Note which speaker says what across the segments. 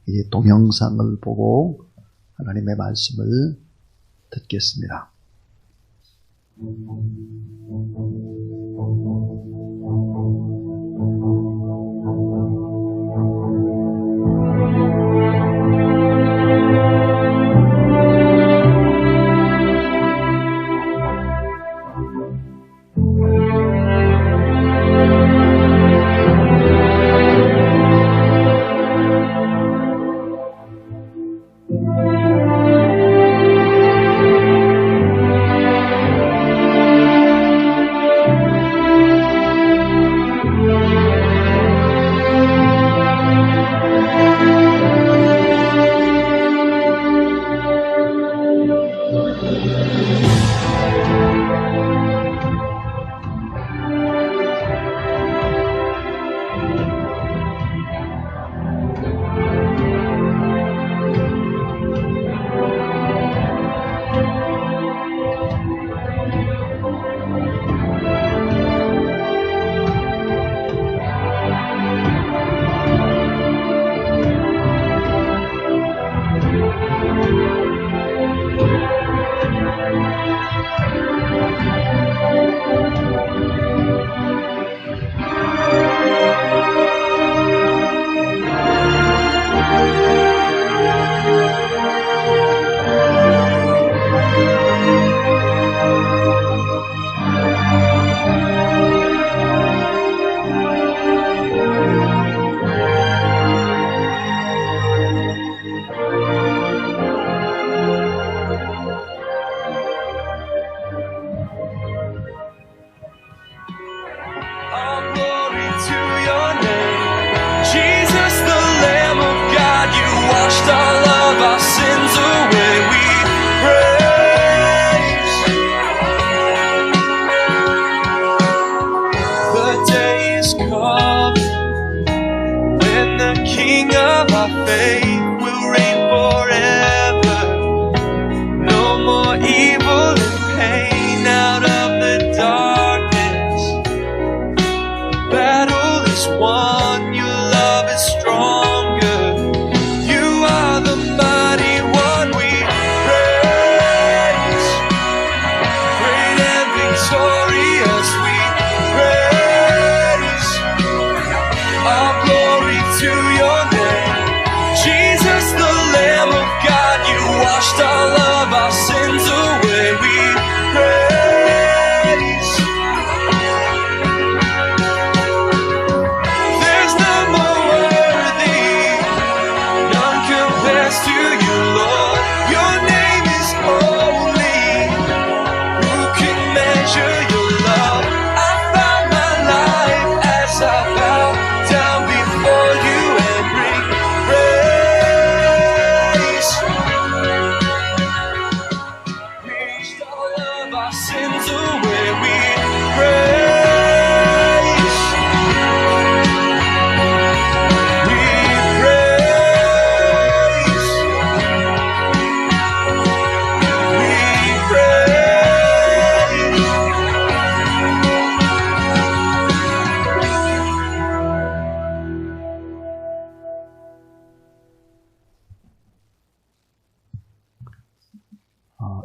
Speaker 1: 이 동영상을 보고 하나님의 말씀을 듣겠습니다.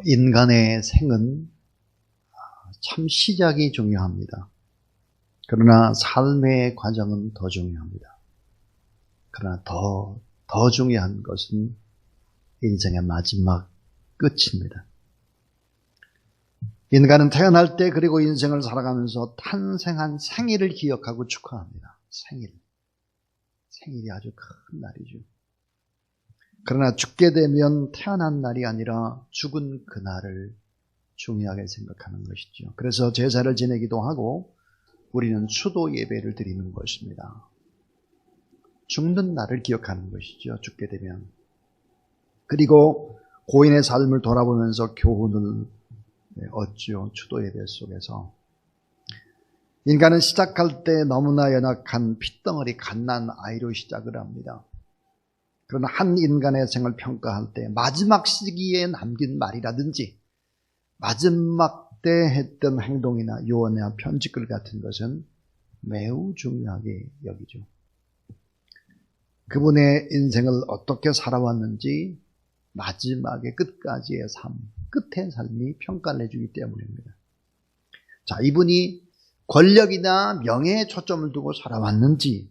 Speaker 1: 인간의 생은 참 시작이 중요합니다. 그러나 삶의 과정은 더 중요합니다. 그러나 더 중요한 것은 인생의 마지막 끝입니다. 인간은 태어날 때 그리고 인생을 살아가면서 탄생한 생일을 기억하고 축하합니다. 생일이 아주 큰 날이죠. 그러나 죽게 되면 태어난 날이 아니라 죽은 그날을 중요하게 생각하는 것이죠. 그래서 제사를 지내기도 하고 우리는 추도 예배를 드리는 것입니다. 죽는 날을 기억하는 것이죠. 죽게 되면. 그리고 고인의 삶을 돌아보면서 교훈을 얻죠. 추도 예배 속에서. 인간은 시작할 때 너무나 연약한 핏덩어리 갓난 아이로 시작을 합니다. 그러나 한 인간의 생을 평가할 때 마지막 시기에 남긴 말이라든지 마지막 때 했던 행동이나 유언이나 편지글 같은 것은 매우 중요하게 여기죠. 그분의 인생을 어떻게 살아왔는지 마지막에 끝까지의 삶, 끝의 삶이 평가를 해주기 때문입니다. 자, 이분이 권력이나 명예에 초점을 두고 살아왔는지,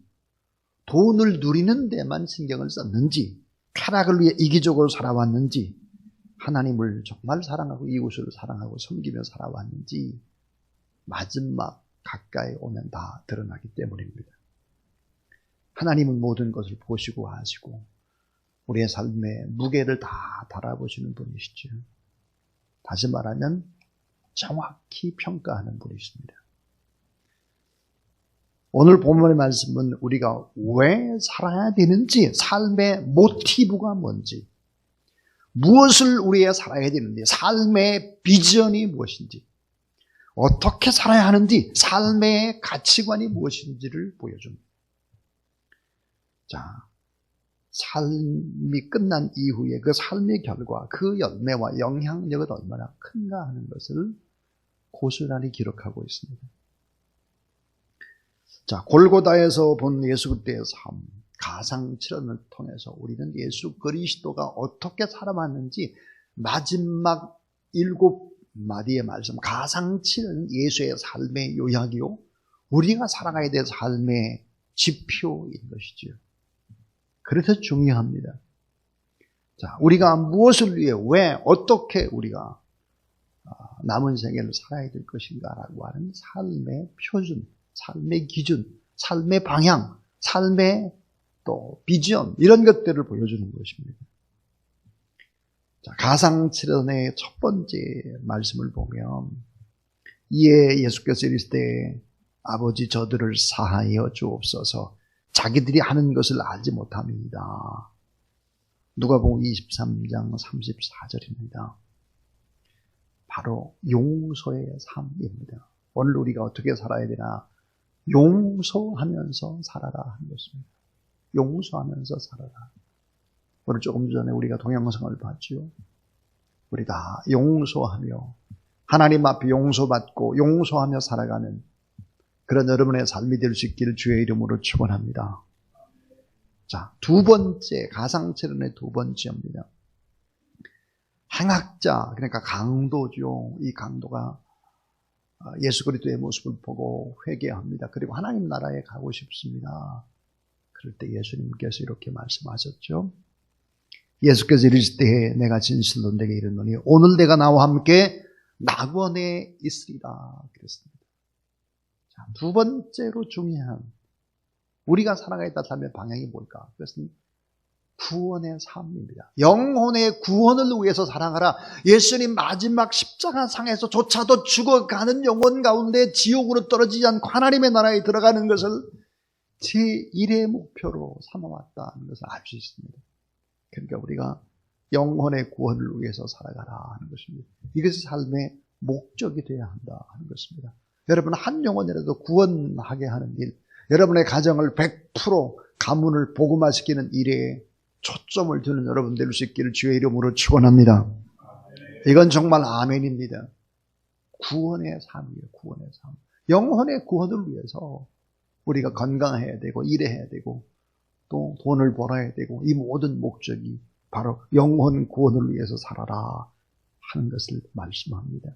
Speaker 1: 돈을 누리는 데만 신경을 썼는지, 쾌락을 위해 이기적으로 살아왔는지, 하나님을 정말 사랑하고 이웃을 사랑하고 섬기며 살아왔는지 마지막 가까이 오면 다 드러나기 때문입니다. 하나님은 모든 것을 보시고 아시고 우리의 삶의 무게를 다 바라보시는 분이시죠. 다시 말하면 정확히 평가하는 분이십니다. 오늘 본문의 말씀은 우리가 왜 살아야 되는지, 삶의 모티브가 뭔지, 무엇을 우리가 살아야 되는지, 삶의 비전이 무엇인지, 어떻게 살아야 하는지, 삶의 가치관이 무엇인지를 보여줍니다. 자, 삶이 끝난 이후에 그 삶의 결과, 그 열매와 영향력은 얼마나 큰가 하는 것을 고스란히 기록하고 있습니다. 자, 골고다에서 본 예수 그리스도의 삶, 가상칠언을 통해서 우리는 예수 그리스도가 어떻게 살아왔는지 마지막 7마디의 말씀, 가상칠언은 예수의 삶의 요약이요, 우리가 살아가야 될 삶의 지표인 것이지요. 그래서 중요합니다. 자, 우리가 무엇을 위해, 왜, 어떻게 우리가 남은 생애를 살아야 될 것인가라고 하는 삶의 표준, 삶의 기준, 삶의 방향, 삶의 또 비전, 이런 것들을 보여주는 것입니다. 자, 가상칠언의 첫 번째 말씀을 보면, 이에 예수께서 이르시되 아버지 저들을 사하여 주옵소서, 자기들이 하는 것을 알지 못함이니이다. 누가복음 23장 34절입니다. 바로 용서의 삶입니다. 오늘 우리가 어떻게 살아야 되나? 용서하면서 살아라 하는 것입니다. 용서하면서 살아라. 오늘 조금 전에 우리가 동영상을 봤죠. 우리 다 용서하며 하나님 앞에 용서받고 용서하며 살아가는 그런 여러분의 삶이 될 수 있기를 주의 이름으로 축원합니다. 자, 두 번째, 가상칠언의 두 번째입니다. 행악자, 그러니까 강도죠. 이 강도가 예수 그리스도의 모습을 보고 회개합니다. 그리고 하나님 나라에 가고 싶습니다. 그럴 때 예수님께서 이렇게 말씀하셨죠. 예수께서 이르시되 내가 진실로 내게 이르노니 오늘 내가 나와 함께 낙원에 있으리라 그랬습니다. 자, 두 번째로 중요한 우리가 살아가야 될 삶의 방향이 뭘까? 그것은 구원의 삶입니다. 영혼의 구원을 위해서 살아가라. 예수님 마지막 십자가상에서 조차도 죽어가는 영혼 가운데 지옥으로 떨어지지 않고 하나님의 나라에 들어가는 것을 제1의 목표로 삼아왔다는 것을 알 수 있습니다. 그러니까 우리가 영혼의 구원을 위해서 살아가라 하는 것입니다. 이것이 삶의 목적이 되어야 한다 하는 것입니다. 여러분, 한 영혼이라도 구원하게 하는 일, 여러분의 가정을 100% 가문을 복음화시키는 일에 초점을 두는 여러분 될 수 있기를 주의 이름으로 축원합니다. 이건 정말 아멘입니다. 구원의 삶이에요. 구원의 삶. 영혼의 구원을 위해서 우리가 건강해야 되고 일해야 되고 또 돈을 벌어야 되고, 이 모든 목적이 바로 영혼 구원을 위해서 살아라 하는 것을 말씀합니다.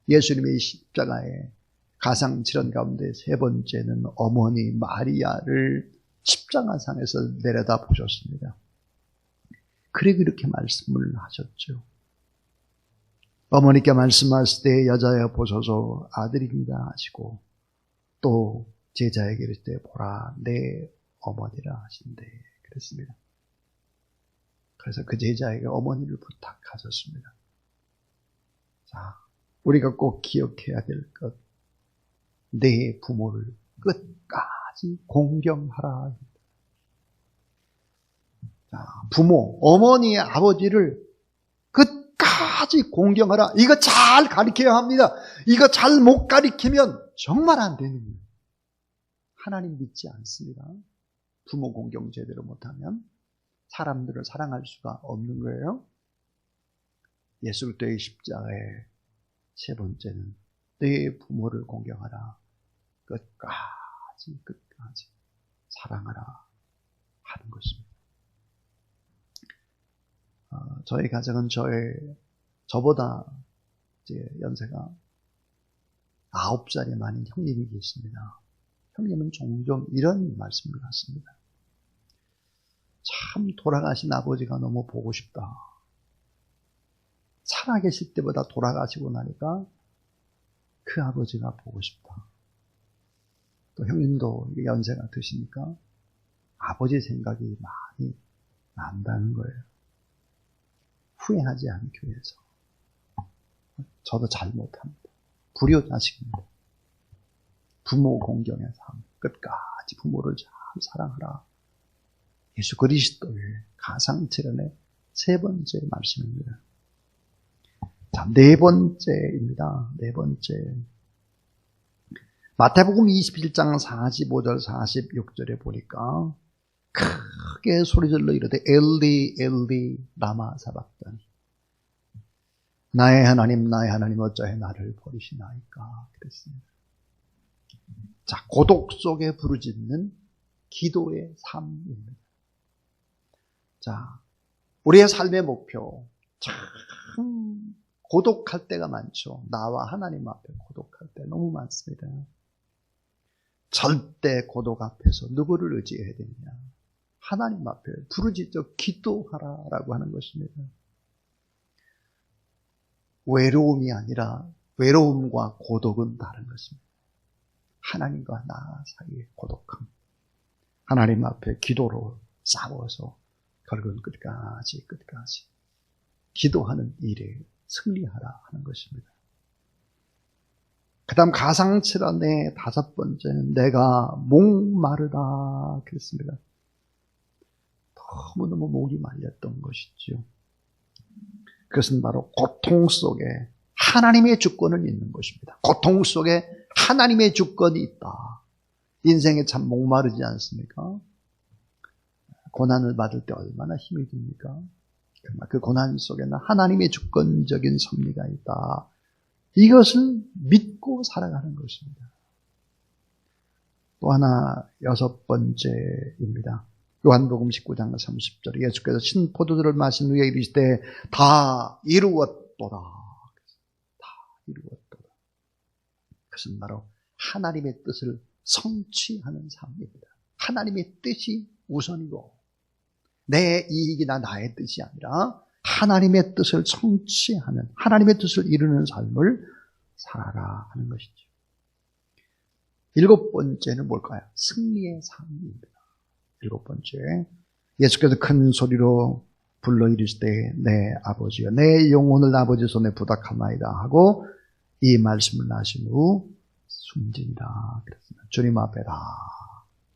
Speaker 1: 예수님의 십자가의 가상칠언 가운데 세 번째는 어머니 마리아를 십자가상에서 내려다 보셨습니다. 그래 그렇게 말씀을 하셨죠. 어머니께 말씀하실 때 여자여 보소서 아들입니다 하시고, 또 제자에게 이르실 때 보라 내 어머니라 하신대 그랬습니다. 그래서 그 제자에게 어머니를 부탁하셨습니다. 자, 우리가 꼭 기억해야 될 것, 내 부모를 끝까지 공경하라. 자, 부모, 어머니, 아버지를 끝까지 공경하라. 이거 잘 가르쳐야 합니다. 이거 잘 못 가르치면 정말 안 되는 거예요. 하나님 믿지 않습니다. 부모 공경 제대로 못하면 사람들을 사랑할 수가 없는 거예요. 예수 그리스도의 십자가의 세 번째는 내 부모를 공경하라. 끝까지 사랑하라 하는 것입니다. 저희 가정은 저보다 이제 연세가 9살이 많은 형님이 계십니다. 형님은 종종 이런 말씀을 하십니다. 참 돌아가신 아버지가 너무 보고 싶다. 살아계실 때보다 돌아가시고 나니까 그 아버지가 보고 싶다. 또 형님도 연세가 드시니까 아버지 생각이 많이 난다는 거예요. 후회하지 않기 위해서. 저도 잘못합니다. 불효자식입니다. 부모 공경의 삶, 끝까지 부모를 잘 사랑하라. 예수 그리스도의 가상칠언의 3번째 말씀입니다. 자, 4번째입니다. 4번째. 마태복음 21장 45절 46절에 보니까 크게 소리질러 이르되 엘리 엘리 라마 사박다니, 나의 하나님 어찌하여 나를 버리시나이까 그랬습니다. 자, 고독 속에 부르짖는 기도의 삶입니다. 자, 우리의 삶의 목표, 참 고독할 때가 많죠. 나와 하나님 앞에 고독할 때 너무 많습니다. 절대 고독 앞에서 누구를 의지해야 되느냐? 하나님 앞에 부르짖어 기도하라라고 하는 것입니다. 외로움이 아니라 외로움과 고독은 다른 것입니다. 하나님과 나 사이의 고독함. 하나님 앞에 기도로 싸워서 결국은 끝까지 기도하는 일에 승리하라 하는 것입니다. 그 다음 가상칠언의 5번째는 내가 목마르다 그랬습니다. 너무너무 목이 말렸던 것이죠. 그것은 바로 고통 속에 하나님의 주권은 있는 것입니다. 고통 속에 하나님의 주권이 있다. 인생에 참 목마르지 않습니까? 고난을 받을 때 얼마나 힘이 듭니까? 그 고난 속에는 하나님의 주권적인 섭리가 있다. 이것을 믿고 살아가는 것입니다. 또 하나 6번째입니다. 요한복음 19장 30절에 예수께서 신 포도주를 마신 후에 이르시되 다 이루었도다. 다 이루었도다. 그것은 바로 하나님의 뜻을 성취하는 삶입니다. 하나님의 뜻이 우선이고 내 이익이나 나의 뜻이 아니라 하나님의 뜻을 성취하는, 하나님의 뜻을 이루는 삶을 살아라 하는 것이죠. 7번째는 뭘까요? 승리의 삶입니다. 7번째, 예수께서 큰 소리로 불러 이르시되 내 아버지여 내 영혼을 아버지 손에 부탁하나이다 하고 이 말씀을 하신 후 숨지니라 그랬습니다. 주님 앞에 다,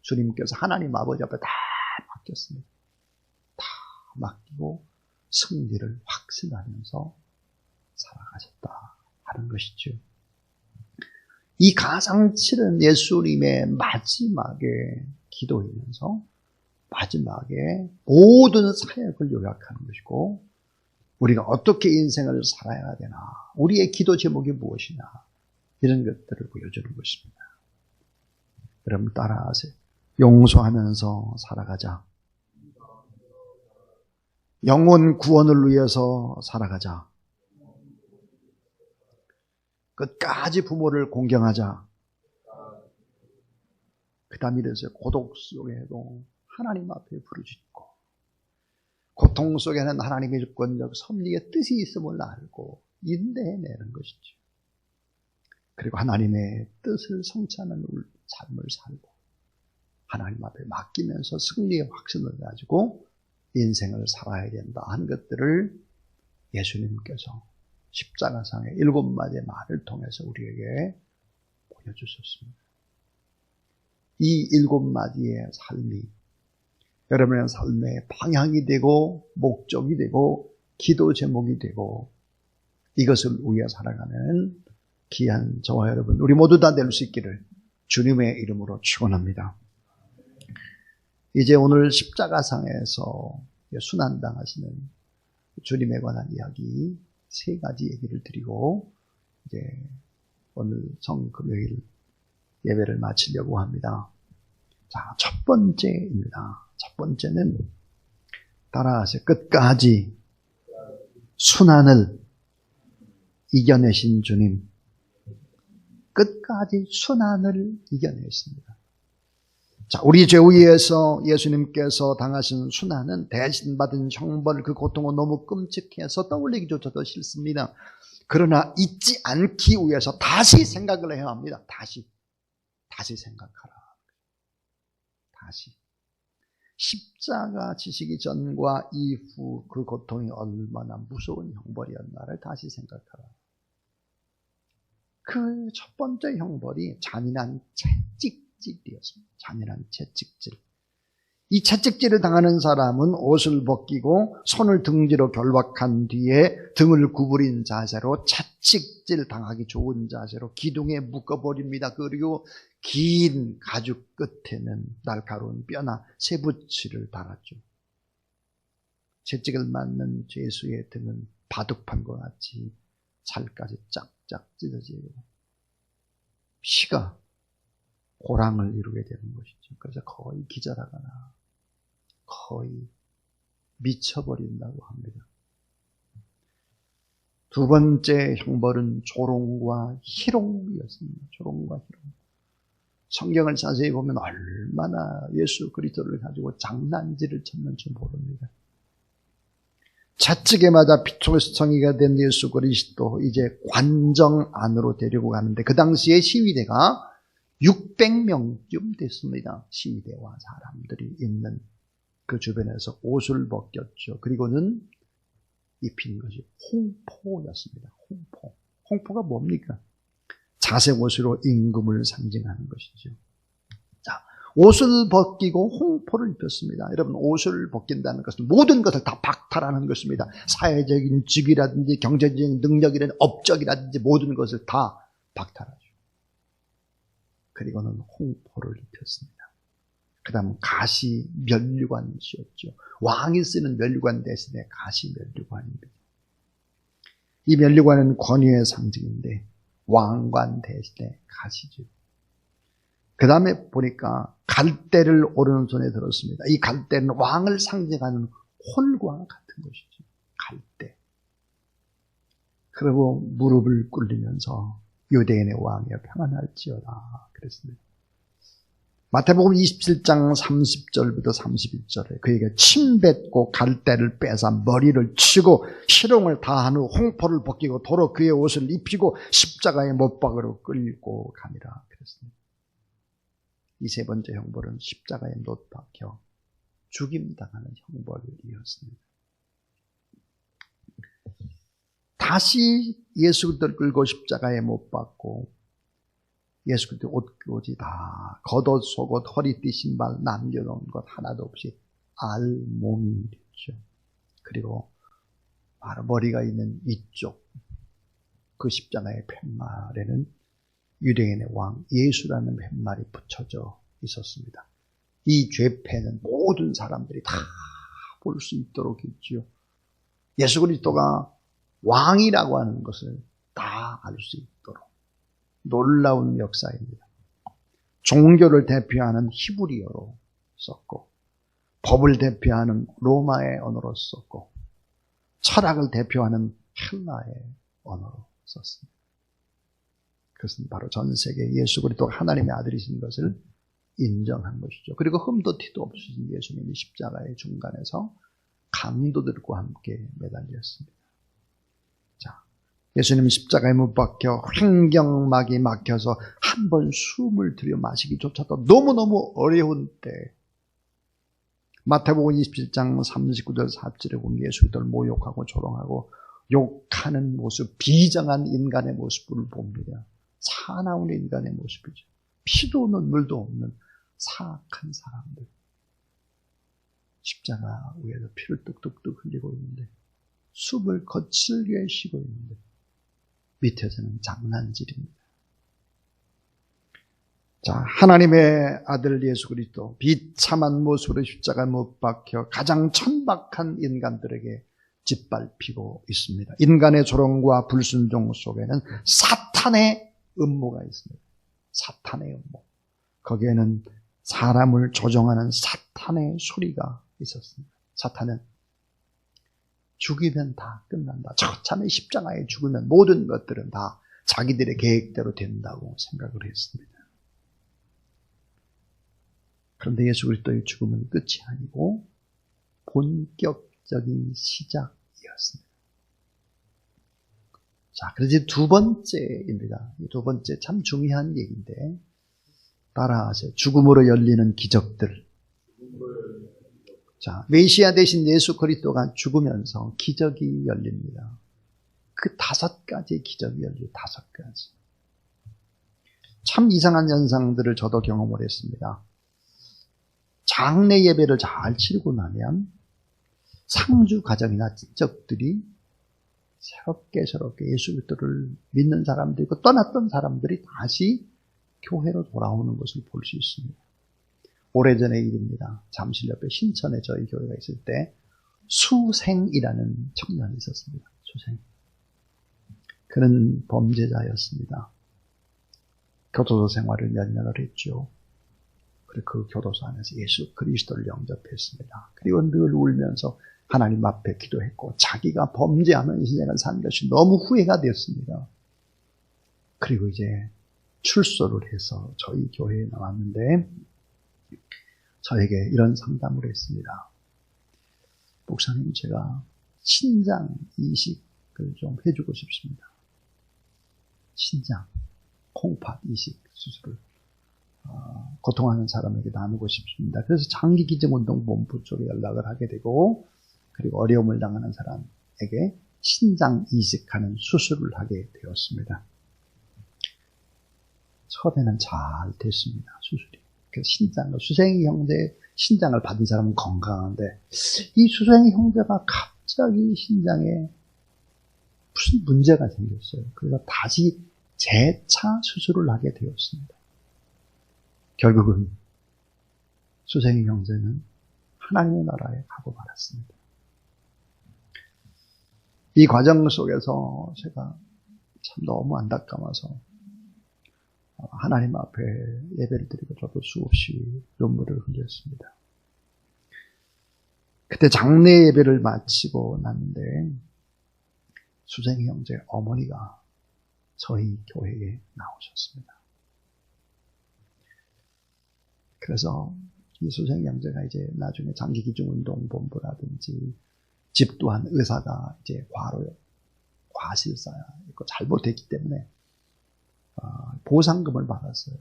Speaker 1: 주님께서 하나님 아버지 앞에 다 맡겼습니다. 다 맡기고 승리를 확신하면서 살아가셨다 하는 것이죠. 이 가상칠은 예수님의 마지막에 기도이면서 마지막에 모든 사역을 요약하는 것이고, 우리가 어떻게 인생을 살아야 되나, 우리의 기도 제목이 무엇이냐, 이런 것들을 보여주는 것입니다. 여러분 따라하세요. 용서하면서 살아가자. 영혼 구원을 위해서 살아가자. 끝까지 부모를 공경하자. 그 다음 이래서 고독 속에도 하나님 앞에 부르짖고, 고통 속에는 하나님의 주권적 섭리의 뜻이 있음을 알고 인내해내는 것이죠. 그리고 하나님의 뜻을 성취하는 삶을 살고 하나님 앞에 맡기면서 승리의 확신을 가지고 인생을 살아야 된다 하는 것들을 예수님께서 십자가상의 7마디의 말을 통해서 우리에게 보여주셨습니다. 이 7마디의 삶이 여러분의 삶의 방향이 되고 목적이 되고 기도 제목이 되고 이것을 위해 살아가는 귀한 저와 여러분 우리 모두 다 될 수 있기를 주님의 이름으로 축원합니다. 이제 오늘 십자가상에서 순환당하시는 주님에 관한 이야기 3가지 얘기를 드리고 이제 오늘 성금요일 예배를 마치려고 합니다. 자, 첫 번째입니다. 첫 번째는 따라하세요. 끝까지 순환을 이겨내신 주님. 끝까지 순환을 이겨냈습니다. 자, 우리 죄 위에서 예수님께서 당하신 순환은 대신 받은 형벌, 그 고통은 너무 끔찍해서 떠올리기조차도 싫습니다. 그러나 잊지 않기 위해서 다시 생각을 해야 합니다. 다시 생각하라. 다시. 십자가 지시기 전과 이후 그 고통이 얼마나 무서운 형벌이었나를 다시 생각하라. 그 첫 번째 형벌이 잔인한 채찍질이었습니다. 잔인한 채찍질. 이 채찍질을 당하는 사람은 옷을 벗기고 손을 등지로 결박한 뒤에 등을 구부린 자세로 채찍질 당하기 좋은 자세로 기둥에 묶어버립니다. 그리고 긴 가죽 끝에는 날카로운 뼈나 쇠붙이를 달았죠. 채찍을 맞는 죄수의 등은 바둑판과 같이 살까지 쫙쫙 찢어지고 피가 고랑을 이루게 되는 것이죠. 그래서 거의 기절하거나 거의 미쳐버린다고 합니다. 두 번째 형벌은 조롱과 희롱이었습니다. 조롱과 희롱. 성경을 자세히 보면 얼마나 예수 그리스도를 가지고 장난질을 쳤는지 모릅니다. 채찍에 맞아 피투성이가 된 예수 그리스도 이제 관정 안으로 데리고 가는데 그 당시에 시위대가 600명쯤 됐습니다. 시위대와 사람들이 있는 그 주변에서 옷을 벗겼죠. 그리고는 입힌 것이 홍포였습니다. 홍포. 홍포가 뭡니까? 자색 옷으로 임금을 상징하는 것이죠. 자, 옷을 벗기고 홍포를 입혔습니다. 여러분, 옷을 벗긴다는 것은 모든 것을 다 박탈하는 것입니다. 사회적인 직위라든지 경제적인 능력이라든지 업적이라든지 모든 것을 다 박탈하죠. 그리고는 홍포를 입혔습니다. 그 다음 가시 면류관을 씌웠죠. 왕이 쓰는 면류관 대신에 가시 면류관입니다. 이 면류관은 권위의 상징인데 왕관 대신에 가시죠. 그 다음에 보니까 갈대를 오른손에 들었습니다. 이 갈대는 왕을 상징하는 홀과 같은 것이죠. 갈대. 그리고 무릎을 꿇리면서 유대인의 왕이여 평안할지어다 그랬습니다. 마태복음 27장 30절부터 31절에 그에게 침 뱉고 갈대를 빼서 머리를 치고 희롱을 다한 후 홍포를 벗기고 도로 그의 옷을 입히고 십자가의 못박으로 끌고 가니라 그랬습니다. 이 세 번째 형벌은 십자가에 못 박혀 죽임당하는 형벌이었습니다. 다시 예수 그리스도를 끌고 십자가에 못 박고 예수 그리스도 옷까지 다 겉옷 속옷 허리띠 신발 남겨놓은 것 하나도 없이 알몸이 됐죠. 그리고 바로 머리가 있는 이쪽 그 십자가의 팻말에는 유대인의 왕 예수라는 팻말이 붙여져 있었습니다. 이 죄패는 모든 사람들이 다 볼 수 있도록 했지요. 예수 그리스도가 왕이라고 하는 것을 다 알 수 있도록 놀라운 역사입니다. 종교를 대표하는 히브리어로 썼고 법을 대표하는 로마의 언어로 썼고 철학을 대표하는 헬라의 언어로 썼습니다. 그것은 바로 전 세계 예수 그리스도가 하나님의 아들이신 것을 인정한 것이죠. 그리고 흠도 티도 없으신 예수님이 십자가의 중간에서 강도들과 함께 매달렸습니다. 자, 예수님 십자가에 못 박혀 횡경막이 막혀서 한 번 숨을 들여 마시기조차도 너무너무 어려운 때 마태복음 27장 39절 4절에 보면 예수 그리스도를 모욕하고 조롱하고 욕하는 모습, 비정한 인간의 모습을 봅니다. 사나운 인간의 모습이죠. 피도 눈물도 없는 사악한 사람들. 십자가 위에서 피를 뚝뚝뚝 흘리고 있는데 숨을 거칠게 쉬고 있는데 밑에서는 장난질입니다. 자, 하나님의 아들 예수 그리스도 비참한 모습으로 십자가에 못 박혀 가장 천박한 인간들에게 짓밟히고 있습니다. 인간의 조롱과 불순종 속에는 사탄의 음모가 있습니다. 사탄의 음모. 거기에는 사람을 조종하는 사탄의 소리가 있었습니다. 사탄은 죽이면 다 끝난다. 처참히 십자가에 죽으면 모든 것들은 다 자기들의 계획대로 된다고 생각을 했습니다. 그런데 예수 그리스도의 죽음은 끝이 아니고 본격적인 시작이었습니다. 자, 그래서 두 번째입니다. 두 번째 참 중요한 얘기인데 따라하세요. 죽음으로 열리는 기적들. 자, 메시아 대신 예수 그리스도가 죽으면서 기적이 열립니다. 그 5가지 기적이 열려요. 5가지. 참 이상한 현상들을 저도 경험을 했습니다. 장례 예배를 잘 치르고 나면 상주 가정이나 친척들이 새롭게 예수 그리스도를 믿는 사람들이고 떠났던 사람들이 다시 교회로 돌아오는 것을 볼 수 있습니다. 오래전의 일입니다. 잠실 옆에 신천에 저희 교회가 있을 때 수생이라는 청년이 있었습니다. 수생. 그는 범죄자였습니다. 교도소 생활을 몇 년을 했죠. 그리고 그 교도소 안에서 예수 그리스도를 영접했습니다. 그리고 늘 울면서 하나님 앞에 기도했고 자기가 범죄하는 인생을 산 것이 너무 후회가 되었습니다. 그리고 이제 출소를 해서 저희 교회에 나왔는데 저에게 이런 상담을 했습니다. 목사님, 제가 신장 이식을 좀 해주고 싶습니다. 신장, 콩팥 이식 수술을 고통하는 사람에게 나누고 싶습니다. 그래서 장기기증운동본부 쪽에 연락을 하게 되고 그리고 어려움을 당하는 사람에게 신장 이식하는 수술을 하게 되었습니다. 처음에는 잘 됐습니다. 수술이. 그 수생이 형제 신장을 받은 사람은 건강한데 이 수생이 형제가 갑자기 신장에 무슨 문제가 생겼어요. 그래서 다시 재차 수술을 하게 되었습니다. 결국은 수생이 형제는 하나님의 나라에 가고 말았습니다. 이 과정 속에서 제가 참 너무 안타까워서 하나님 앞에 예배를 드리고 저도 수없이 눈물을 흘렸습니다. 그때 장례 예배를 마치고 났는데 수생이 형제 어머니가 저희 교회에 나오셨습니다. 그래서 이 수생이 형제가 이제 나중에 장기기증운동본부라든지 집도한 의사가 이제 과실사였고 잘못했기 때문에 보상금을 받았어요.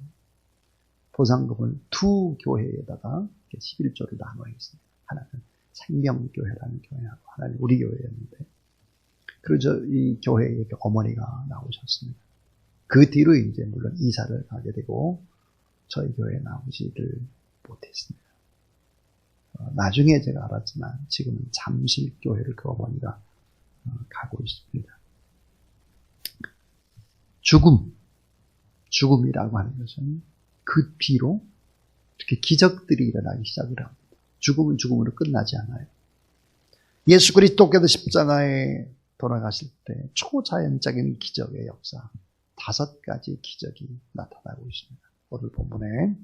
Speaker 1: 보상금을 두 교회에다가 11조를 나눠있습니다. 하나는 생명교회라는 교회하고 하나는 우리 교회였는데 그래서 이 교회에 어머니가 나오셨습니다. 그 뒤로 이제 물론 이사를 가게 되고 저희 교회에 나오지를 못했습니다. 나중에 제가 알았지만 지금은 잠실교회를 그 어머니가 가고 있습니다. 죽음이라고 하는 것은 그 뒤로 이렇게 기적들이 일어나기 시작을 합니다. 죽음은 죽음으로 끝나지 않아요. 예수 그리스도께서 십자가에 돌아가실 때 초자연적인 기적의 역사 5가지 기적이 나타나고 있습니다. 오늘 본문에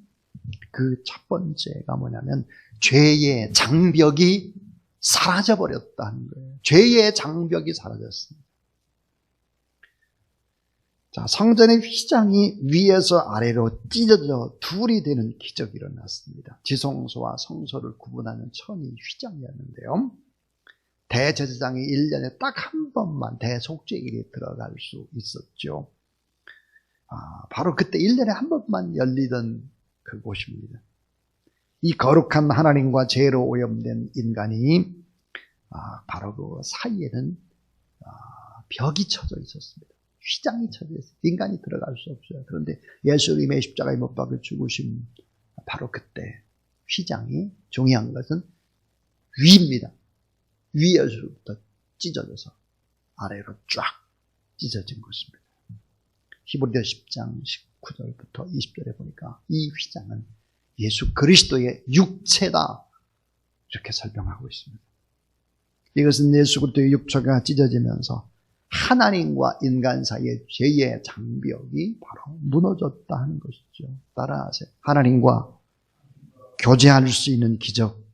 Speaker 1: 그 첫 번째가 뭐냐면 죄의 장벽이 사라져버렸다는 거예요. 죄의 장벽이 사라졌습니다. 자, 성전의 휘장이 위에서 아래로 찢어져 둘이 되는 기적이 일어났습니다. 지성소와 성소를 구분하는 천이 휘장이었는데요. 대제사장이 1년에 딱 한 번만 대속죄일에 들어갈 수 있었죠. 바로 그때 1년에 한 번만 열리던 그곳입니다. 이 거룩한 하나님과 죄로 오염된 인간이 바로 그 사이에는 벽이 쳐져 있었습니다. 휘장이 쳐져 있어요. 인간이 들어갈 수 없어요. 그런데 예수님의 십자가에 못 박혀 죽으신 바로 그때 휘장이 중요한 것은 위입니다. 위에서부터 찢어져서 아래로 쫙 찢어진 것입니다. 히브리서 10장 19절부터 20절에 보니까 이 휘장은 예수 그리스도의 육체다 이렇게 설명하고 있습니다. 이것은 예수 그리스도의 육체가 찢어지면서 하나님과 인간 사이의 죄의 장벽이 바로 무너졌다 하는 것이죠. 따라하세요. 하나님과 교제할 수 있는 기적,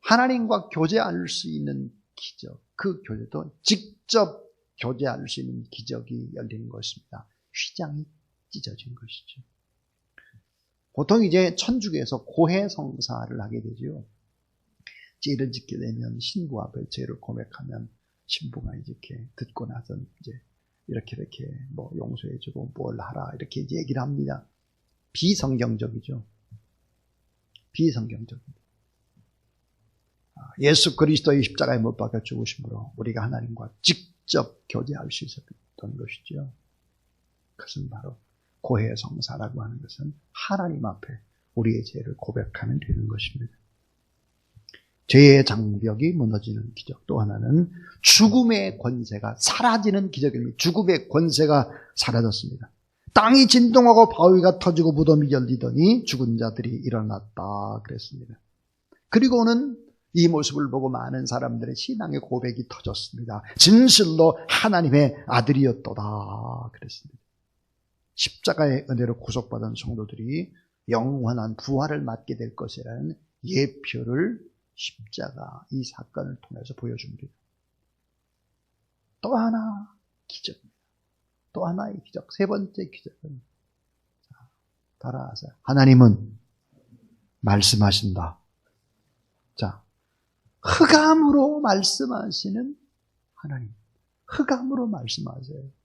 Speaker 1: 하나님과 교제할 수 있는 기적, 그 교제도 직접 교제할 수 있는 기적이 열리는 것입니다. 휘장이 찢어진 것이죠. 보통 이제 천주교에서 고해성사를 하게 되죠. 죄를 짓게 되면 신부 앞에 죄를 고백하면 신부가 이렇게 듣고 나서 이제 이렇게 뭐 용서해주고 뭘 하라 이렇게 이제 얘기를 합니다. 비성경적이죠. 비성경적입니다. 예수 그리스도의 십자가에 못 박혀 죽으심으로 우리가 하나님과 직접 교제할 수 있었던 것이죠. 그것은 바로 고해성사라고 하는 것은 하나님 앞에 우리의 죄를 고백하면 되는 것입니다. 죄의 장벽이 무너지는 기적, 또 하나는 죽음의 권세가 사라지는 기적입니다. 죽음의 권세가 사라졌습니다. 땅이 진동하고 바위가 터지고 무덤이 열리더니 죽은 자들이 일어났다 그랬습니다. 그리고는 이 모습을 보고 많은 사람들의 신앙의 고백이 터졌습니다. 진실로 하나님의 아들이었도다 그랬습니다. 십자가의 은혜로 구속받은 성도들이 영원한 부활을 맞게 될 것이라는 예표를 십자가 이 사건을 통해서 보여줍니다. 또 하나 기적입니다. 또 하나의 기적, 세 번째 기적은 따라하세요. 하나님은 말씀하신다. 자, 흑암으로 말씀하시는 하나님, 흑암으로 말씀하세요.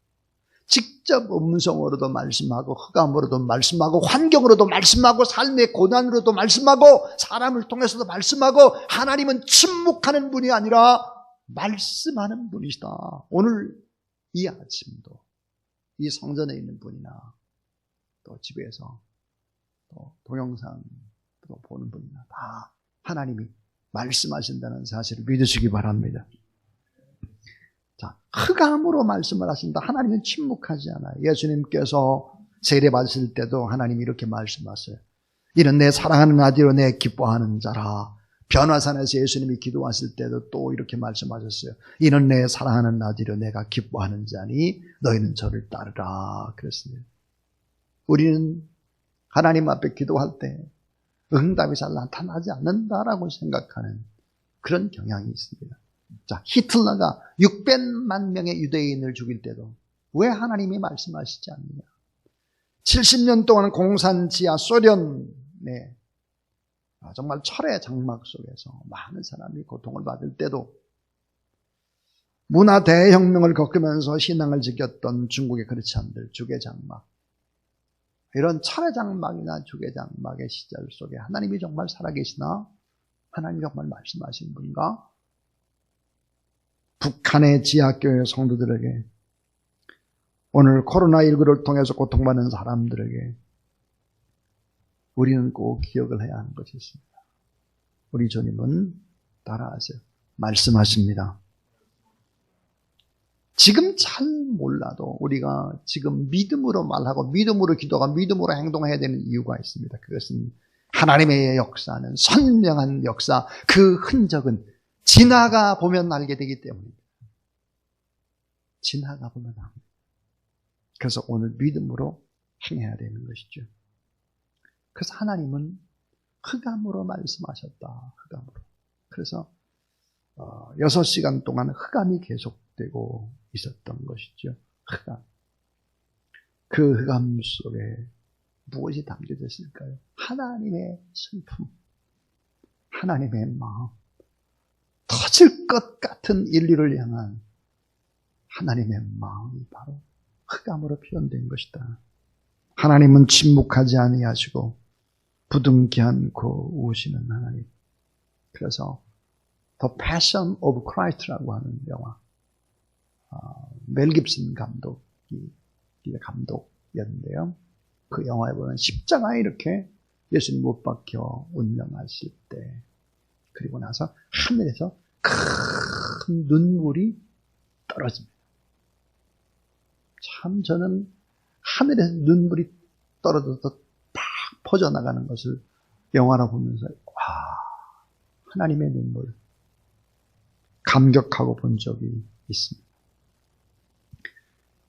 Speaker 1: 직접 음성으로도 말씀하고 흑암으로도 말씀하고 환경으로도 말씀하고 삶의 고난으로도 말씀하고 사람을 통해서도 말씀하고 하나님은 침묵하는 분이 아니라 말씀하는 분이시다. 오늘 이 아침도 이 성전에 있는 분이나 또 집에서 또 동영상 보는 분이나 다 하나님이 말씀하신다는 사실을 믿으시기 바랍니다. 자, 흑암으로 말씀을 하신다. 하나님은 침묵하지 않아요. 예수님께서 세례 받으실 때도 하나님이 이렇게 말씀하세요. 이는 내 사랑하는 아들로 내 기뻐하는 자라. 변화산에서 예수님이 기도하실 때도 또 이렇게 말씀하셨어요. 이는 내 사랑하는 아들로 내가 기뻐하는 자니 너희는 저를 따르라 그랬습니다. 우리는 하나님 앞에 기도할 때 응답이 잘 나타나지 않는다라고 생각하는 그런 경향이 있습니다. 자, 히틀러가 600만 명의 유대인을 죽일 때도 왜 하나님이 말씀하시지 않느냐? 70년 동안 공산지하 소련의 정말 철의 장막 속에서 많은 사람이 고통을 받을 때도 문화 대혁명을 겪으면서 신앙을 지켰던 중국의 크리스찬들, 주계 장막, 이런 철의 장막이나 주계 장막의 시절 속에 하나님이 정말 살아계시나? 하나님이 정말 말씀하신 분인가? 북한의 지하교회 성도들에게, 오늘 코로나19를 통해서 고통받는 사람들에게 우리는 꼭 기억을 해야 하는 것이 있습니다. 우리 주님은 따라하세요. 말씀하십니다. 지금 잘 몰라도 우리가 지금 믿음으로 말하고 믿음으로 기도하고 믿음으로 행동해야 되는 이유가 있습니다. 그것은 하나님의 역사는 선명한 역사, 그 흔적은 지나가 보면 알게 되기 때문입니다. 지나가 보면 압니다. 그래서 오늘 믿음으로 행해야 되는 것이죠. 그래서 하나님은 흑암으로 말씀하셨다. 흑암으로. 그래서 6시간 동안 흑암이 계속되고 있었던 것이죠. 흑암. 그 흑암 속에 무엇이 담겨져 있을까요? 하나님의 슬픔, 하나님의 마음, 터질 것 같은 인류를 향한 하나님의 마음이 바로 흑암으로 표현된 것이다. 하나님은 침묵하지 아니하시고 부둥키 않고 우시는 하나님. 그래서 The Passion of Christ라고 하는 영화, 멜 깁슨 감독이 감독이었는데요. 그 영화에 보면 십자가에 이렇게 예수님 못 박혀 운명하실 때, 그리고 나서 하늘에서 큰 눈물이 떨어집니다. 참 저는 하늘에서 눈물이 떨어져서 팍 퍼져나가는 것을 영화로 보면서 하나님의 눈물 감격하고 본 적이 있습니다.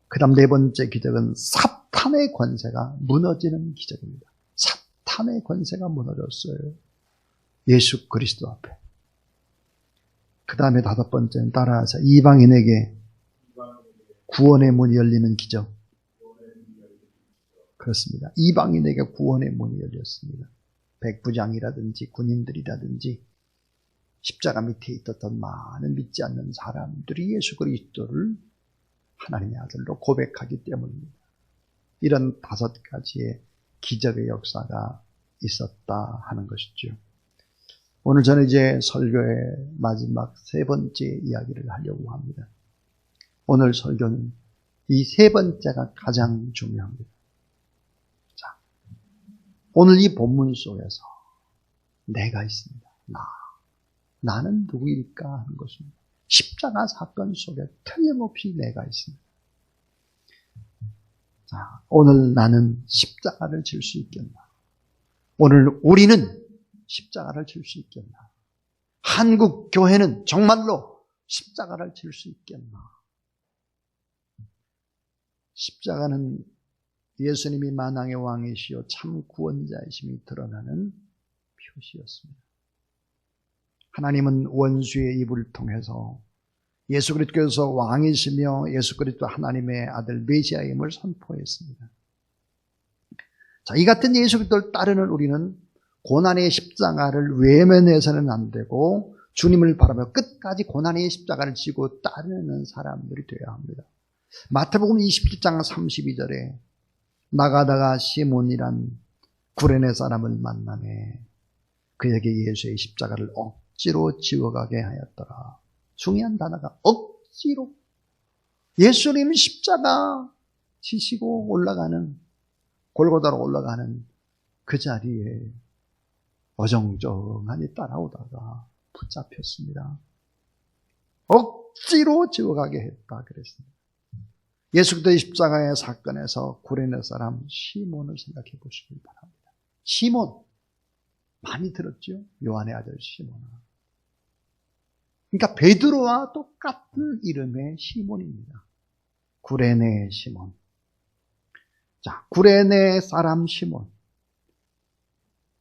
Speaker 1: 그 다음 네 번째 기적은 사탄의 권세가 무너지는 기적입니다. 사탄의 권세가 무너졌어요. 예수 그리스도 앞에. 그 다음에 5번째는 따라서 이방인에게 구원의 문이 열리는 기적. 그렇습니다. 이방인에게 구원의 문이 열렸습니다. 백부장이라든지 군인들이라든지 십자가 밑에 있었던 많은 믿지 않는 사람들이 예수 그리스도를 하나님의 아들로 고백하기 때문입니다. 이런 5가지의 기적의 역사가 있었다 하는 것이죠. 오늘 저는 이제 설교의 마지막 3번째 이야기를 하려고 합니다. 오늘 설교는 이 3번째가 가장 중요합니다. 자, 오늘 이 본문 속에서 내가 있습니다. 나는 누구일까 하는 것입니다. 십자가 사건 속에 틀림없이 내가 있습니다. 자, 오늘 나는 십자가를 질 수 있겠나? 오늘 우리는 십자가를 질 수 있겠나? 한국 교회는 정말로 십자가를 질 수 있겠나? 십자가는 예수님이 만왕의 왕이시요 참 구원자이심이 드러나는 표시였습니다. 하나님은 원수의 입을 통해서 예수 그리스도께서 왕이시며 예수 그리스도 하나님의 아들 메시아임을 선포했습니다. 자, 이 같은 예수 그리스도를 따르는 우리는 고난의 십자가를 외면해서는 안 되고 주님을 바라보며 끝까지 고난의 십자가를 지고 따르는 사람들이 되어야 합니다. 마태복음 27장 32절에 나가다가 시몬이란 구레네 사람을 만나매 그에게 예수의 십자가를 억지로 지워가게 하였더라. 중요한 단어가 억지로. 예수님은 십자가 지시고 올라가는, 골고다로 올라가는 그 자리에 어정쩡하니 따라오다가 붙잡혔습니다. 억지로 지워가게 했다 그랬습니다. 예수 그리스도의 십자가의 사건에서 구레네 사람 시몬을 생각해 보시기 바랍니다. 시몬, 많이 들었죠? 요한의 아들 시몬. 그러니까 베드로와 똑같은 이름의 시몬입니다. 구레네 시몬. 자, 구레네 사람 시몬.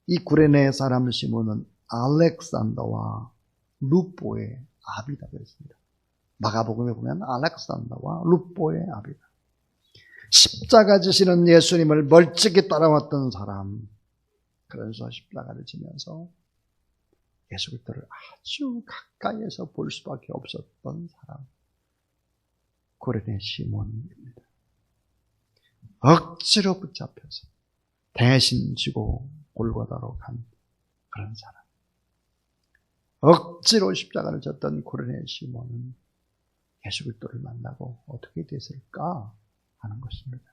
Speaker 1: 이 구레네 사람 시몬은 알렉산더와 루포의 아비다 그랬습니다. 마가복음에 보면 알렉산더와 루포의 아비다. 십자가 지시는 예수님을 멀찍이 따라왔던 사람. 그래서 십자가를 지면서 예수 그리스도를 아주 가까이에서 볼 수밖에 없었던 사람. 구레네 시몬입니다. 억지로 붙잡혀서 대신 지고 골고다로 간 그런 사람. 억지로 십자가를 졌던 구레네 시몬은 예수 그리스도를 만나고 어떻게 됐을까 하는 것입니다.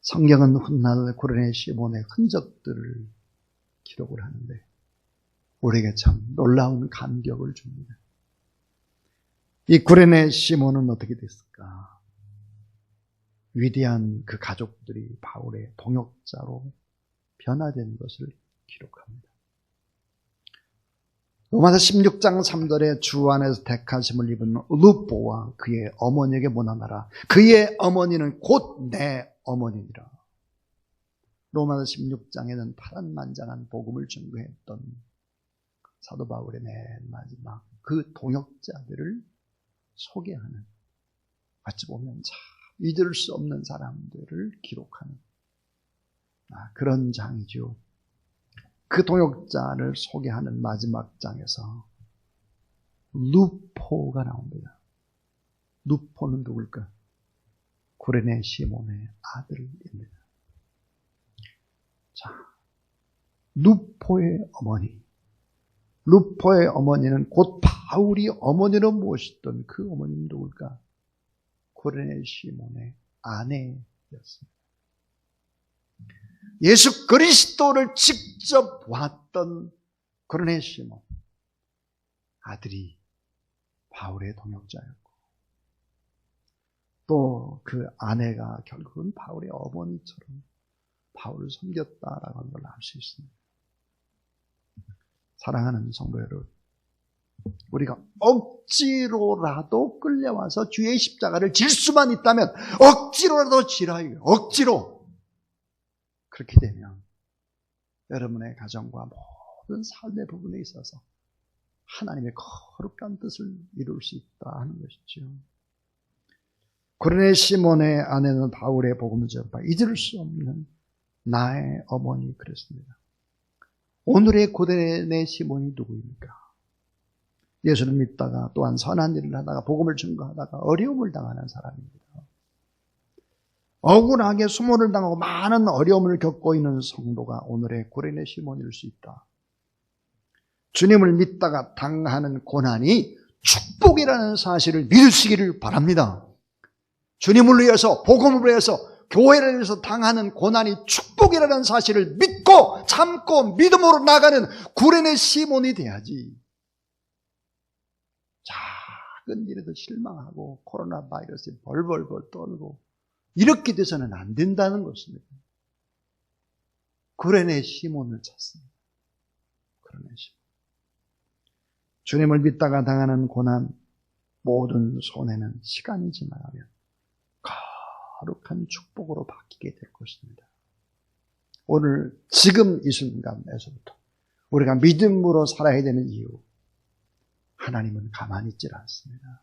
Speaker 1: 성경은 훗날 구레네 시몬의 흔적들을 기록을 하는데 우리에게 참 놀라운 감격을 줍니다. 이 구레네 시몬은 어떻게 됐을까? 위대한 그 가족들이 바울의 동역자로 변화된 것을 기록합니다. 로마서 16장 3절에 주 안에서 택하심을 입은 루포와 그의 어머니에게 문안하라. 그의 어머니는 곧 내 어머니니라. 로마서 16장에는 파란만장한 복음을 증거했던 사도 바울의 맨 마지막 그 동역자들을 소개하는, 어찌 보면 참 잊을 수 없는 사람들을 기록하는 그런 장이죠. 그 동역자를 소개하는 마지막 장에서 루포가 나옵니다. 루포는 누굴까? 구레네 시몬의 아들입니다. 자, 루포의 어머니. 루포의 어머니는 곧 바울이 어머니로 모셨던 그 어머니는 누굴까? 구레네 시몬의 아내였습니다. 예수 그리스도를 직접 봤던 구레네 시몬 아들이 바울의 동역자였고 또 그 아내가 결국은 바울의 어머니처럼 바울을 섬겼다라고 하는 걸 알 수 있습니다. 사랑하는 성도 여러분, 우리가 억지로라도 끌려와서 주의 십자가를 질 수만 있다면 억지로라도 지라요. 억지로. 그렇게 되면 여러분의 가정과 모든 삶의 부분에 있어서 하나님의 거룩한 뜻을 이룰 수 있다 하는 것이죠. 고레네 시몬의 아내는 바울의 복음을 전파 잊을 수 없는 나의 어머니 그랬습니다. 오늘의 고레네 시몬이 누구입니까? 예수를 믿다가 또한 선한 일을 하다가 복음을 증거하다가 어려움을 당하는 사람입니다. 억울하게 수모를 당하고 많은 어려움을 겪고 있는 성도가 오늘의 고레네 시몬일 수 있다. 주님을 믿다가 당하는 고난이 축복이라는 사실을 믿으시기를 바랍니다. 주님을 위해서, 복음을 위해서, 교회를 위해서 당하는 고난이 축복이라는 사실을 믿고 참고 믿음으로 나가는 고레네 시몬이 돼야지. 작은 일에도 실망하고 코로나 바이러스에 벌벌벌 떨고 이렇게 돼서는 안 된다는 것입니다. 고레네 시몬을 찾습니다. 고레네 시몬. 주님을 믿다가 당하는 고난, 모든 손해는 시간이 지나가면 거룩한 축복으로 바뀌게 될 것입니다. 오늘 지금 이 순간에서부터 우리가 믿음으로 살아야 되는 이유, 하나님은 가만히 있질 않습니다.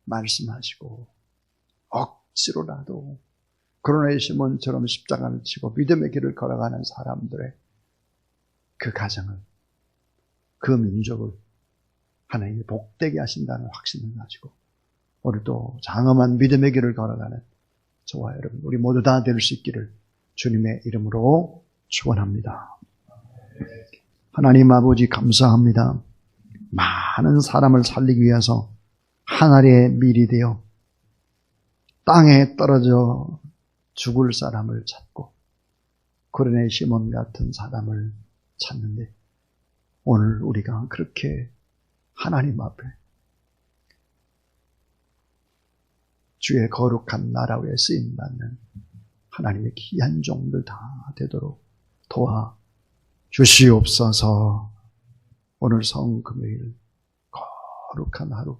Speaker 1: 말씀하시고 억지로라도 고레네 시몬처럼 십자가를 지고 믿음의 길을 걸어가는 사람들의 그 가정을, 그 민족을 하나님이 복되게 하신다는 확신을 가지고 오늘도 장엄한 믿음의 길을 걸어가는 저와 여러분, 우리 모두 다 될 수 있기를 주님의 이름으로 축원합니다. 하나님 아버지 감사합니다. 많은 사람을 살리기 위해서 하늘의 밀이 되어 땅에 떨어져 죽을 사람을 찾고 고레네 시몬 같은 사람을 찾는데 오늘 우리가 그렇게 하나님 앞에 주의 거룩한 나라 위에 쓰임받는 하나님의 귀한 종들 다 되도록 도와 주시옵소서. 오늘 성금요일 거룩한 하루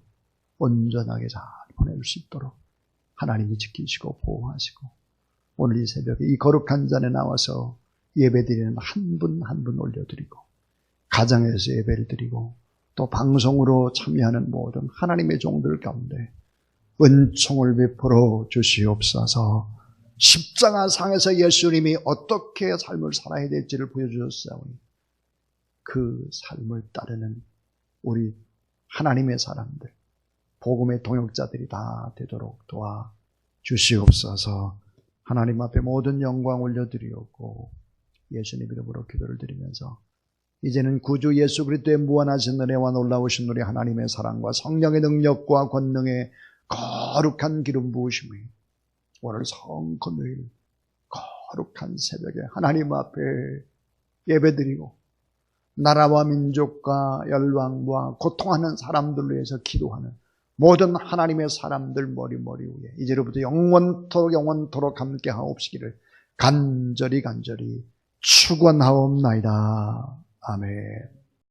Speaker 1: 온전하게 잘 보낼 수 있도록 하나님이 지키시고 보호하시고 오늘 이 새벽에 이 거룩한 잔에 나와서 예배드리는 한 분 한 분 올려드리고 가정에서 예배를 드리고 또 방송으로 참여하는 모든 하나님의 종들 가운데 은총을 베풀어 주시옵소서. 십자가 상에서 예수님이 어떻게 삶을 살아야 될지를 보여주셨사오니 그 삶을 따르는 우리 하나님의 사람들, 복음의 동역자들이 다 되도록 도와 주시옵소서. 하나님 앞에 모든 영광 올려드리옵고 예수님 이름으로 기도를 드리면서 이제는 구주 예수 그리스도의 무한하신 은혜와 놀라우신 우리 하나님의 사랑과 성령의 능력과 권능의 거룩한 기름 부으심이 오늘 성금요일 거룩한 새벽에 하나님 앞에 예배드리고 나라와 민족과 열방과 고통하는 사람들을 위해서 기도하는 모든 하나님의 사람들 머리 위에 이제로부터 영원토록 함께 하옵시기를 간절히 축원하옵나이다. 아멘.